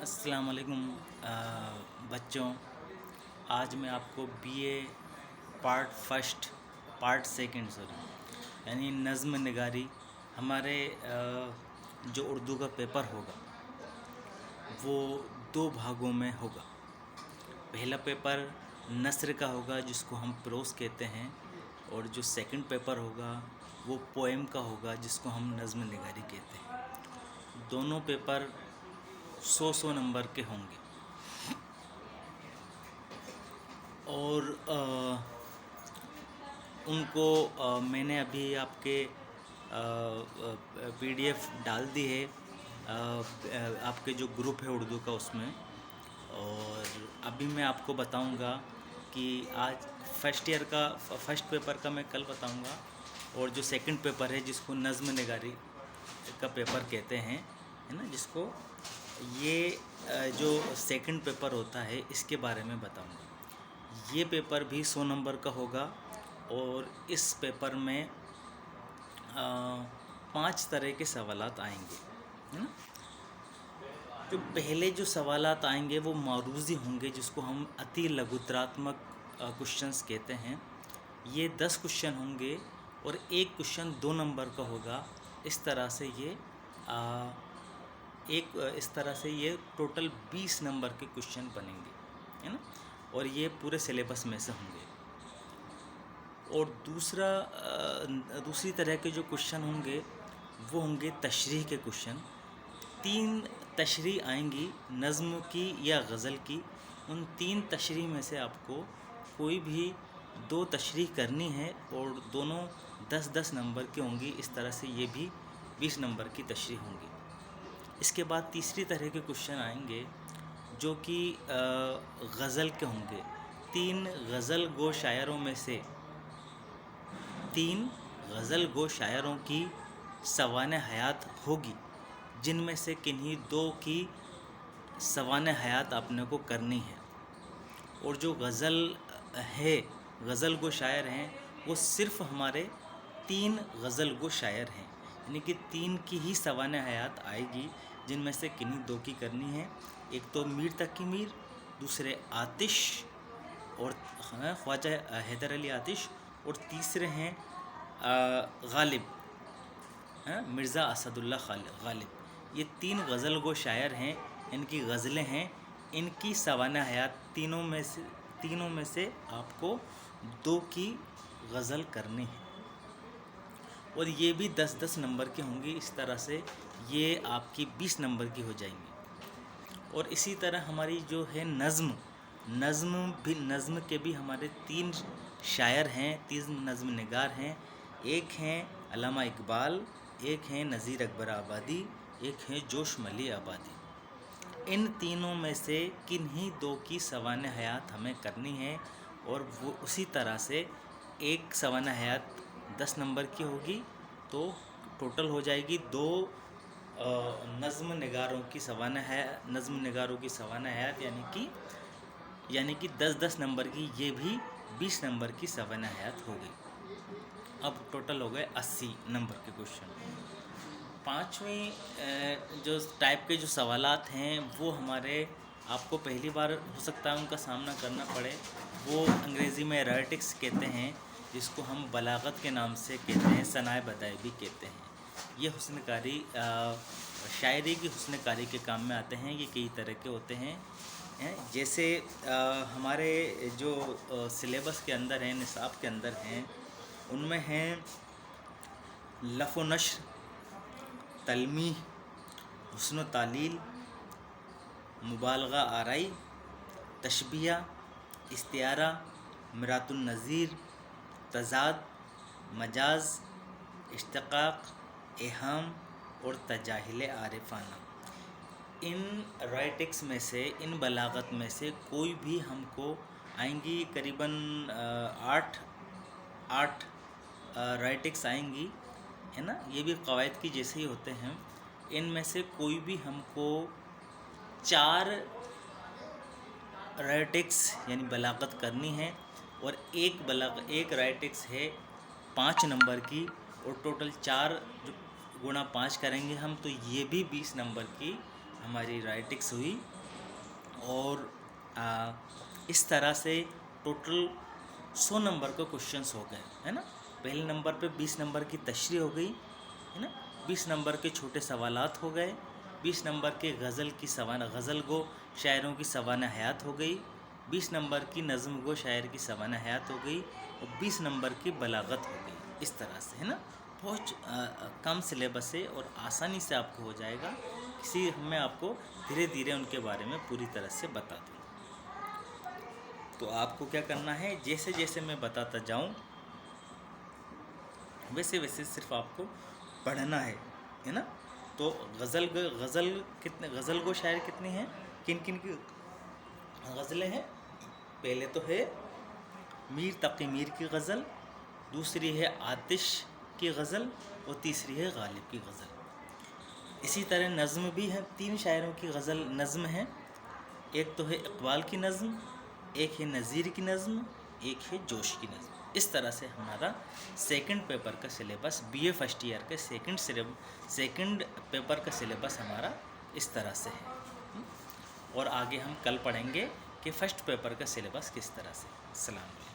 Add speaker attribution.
Speaker 1: अस्सलाम वालेकुम बच्चों। आज मैं आपको बीए पार्ट सेकंड यानी नज़्म निगारी हमारे जो उर्दू का पेपर होगा वो दो भागों में होगा। पहला पेपर नस्र का होगा जिसको हम प्रोस कहते हैं, और जो सेकंड पेपर होगा वो पोएम का होगा जिसको हम नज़्म निगारी कहते हैं। दोनों पेपर 100 नंबर के होंगे। और उनको मैंने अभी आपके पीडीएफ डाल दी है आपके जो ग्रुप है उर्दू का उसमें। और अभी मैं आपको बताऊंगा कि आज फर्स्ट पेपर का मैं कल बताऊंगा, और जो सेकंड पेपर है जिसको नज़्म निगारी का पेपर कहते हैं, है ना, जिसको ये जो सेकंड पेपर होता है इसके बारे में बताऊंगा। ये पेपर भी 100 नंबर का होगा, और इस पेपर में 5 तरह के सवालात आएंगे, है ना। जो पहले जो सवालात आएंगे वो मारूज़ी होंगे, जिसको हम अति लघुतरात्मक क्वेश्चंस कहते हैं। ये 10 क्वेश्चन होंगे और एक क्वेश्चन 2 नंबर का होगा। इस तरह से ये टोटल 20 नंबर के क्वेश्चन बनेंगे, है ना, और ये पूरे सिलेबस में से होंगे। और दूसरी तरह के जो क्वेश्चन होंगे वो होंगे तशरीह के क्वेश्चन। 3 तशरीह आएंगी नज़्म की या गज़ल की। उन 3 तशरीह में से आपको कोई भी 2 तशरीह करनी है, और दोनों 10-10 नंबर की होंगी। इस तरह से ये भी 20 नंबर की तशरीह होंगी। इसके बाद तीसरी तरह के क्वेश्चन आएंगे जो कि गज़ल के होंगे। 3 गज़ल गो शायरों की सवाने हयात होगी, जिनमें से किन्हीं 2 की सवाने हयात आपने को करनी है। और जो गज़ल गो शायर हैं वो सिर्फ़ हमारे 3 गज़ल गो शायर हैं, यानी कि 3 की ही सवाने हयात आएगी, जिनमें से किन्हीं 2 की करनी है। एक तो मीर तकी मीर, दूसरे आतिश और ख्वाजा हैदर अली आतिश, और तीसरे हैं गालिब, मिर्ज़ा असदुल्ला गालिब। ये 3 गज़ल गो शायर हैं, इनकी गज़लें हैं। इनकी सवाना हयात तीनों में से आपको 2 की गज़ल करनी है, और ये भी 10-10 नंबर की होंगी। इस तरह से ये आपकी 20 नंबर की हो जाएंगी। और इसी तरह हमारी जो है नज़्म के भी हमारे 3 शायर हैं, 3 नज़्म निगार हैं। एक हैं अल्लामा इकबाल, एक हैं नज़ीर अकबर आबादी, एक हैं जोश मली आबादी। इन तीनों में से किन्हीं 2 की सवाने हयात हमें करनी है, और वो उसी तरह से एक सवाने हयात 10 नंबर की होगी, तो टोटल हो जाएगी 2 नज़्म निगारों की सवाना हयात, यानी कि 10-10 नंबर की। ये भी 20 नंबर की सवाना हयात हो गई। अब टोटल हो गए 80 नंबर के क्वेश्चन। 5वीं जो टाइप के जो सवालात हैं वो हमारे आपको पहली बार हो सकता है उनका सामना करना पड़े। वो अंग्रेज़ी में रेटरिक्स कहते हैं, जिसको हम बलागत के नाम से कहते हैं, सनाए बदाई भी कहते हैं। ये हुस्नकारी शायरी की हुस्नकारी के काम में आते हैं। ये कई तरह के होते हैं, जैसे हमारे जो सिलेबस के अंदर हैं, निसाब के अंदर हैं, उनमें हैं लफ़ व नश्र, तलमीह, हुस्न तालील, मुबालगा आराई, तशबिया, इस्तियारा, मिरातुन नज़ीर, तज़ाद, मजाज, इश्तिक़ाक़, इहाम और तजाहिल आरिफाना। इन राइटिक्स में से, इन बलागत में से कोई भी हमको आएंगी, करीबन 8 राइटिक्स आएंगी, है ना। ये भी कवायद की जैसे ही होते हैं। इनमें से कोई भी हमको 4 राइटिक्स यानी बलागत करनी है, और एक राइटिक्स है 5 नंबर की, और टोटल 4 जो गुणा 5 करेंगे हम, तो ये भी 20 नंबर की हमारी राइटिंग्स हुई। और इस तरह से टोटल 100 नंबर के क्वेश्चंस हो गए, है ना। पहले नंबर पे 20 नंबर की तशरीह हो गई, है ना। 20 नंबर के छोटे सवालात हो गए। 20 नंबर के गज़ल गो शायरों की सवाना हयात हो गई। 20 नंबर की नज़म गो शायर की सवाना हयात हो गई। और 20 नंबर की बलागत हो गई। इस तरह से, है ना। बहुत कम सिलेबस है और आसानी से आपको हो जाएगा। मैं आपको धीरे धीरे उनके बारे में पूरी तरह से बता दूँ। तो आपको क्या करना है, जैसे जैसे मैं बताता जाऊँ वैसे वैसे सिर्फ आपको पढ़ना है ना। तो गज़ल गो शायर कितने हैं, किन किन की गज़लें हैं। पहले तो है मीर तक़ी मीर की गज़ल, दूसरी है आतिश की गज़ल और तीसरी है गालिब की गज़ल। इसी तरह नज़्म भी है, 3 शायरों की गज़ल नज़्म है। एक तो है इक़बाल की नज़्म, एक है नज़ीर की नज़्म, एक है जोश की नज़्म। इस तरह से हमारा सेकंड पेपर का सिलेबस, बीए फर्स्ट ईयर के सेकंड पेपर का सिलेबस हमारा इस तरह से है। और आगे हम कल पढ़ेंगे कि फ़र्स्ट पेपर का सिलेबस किस तरह से। सलाम।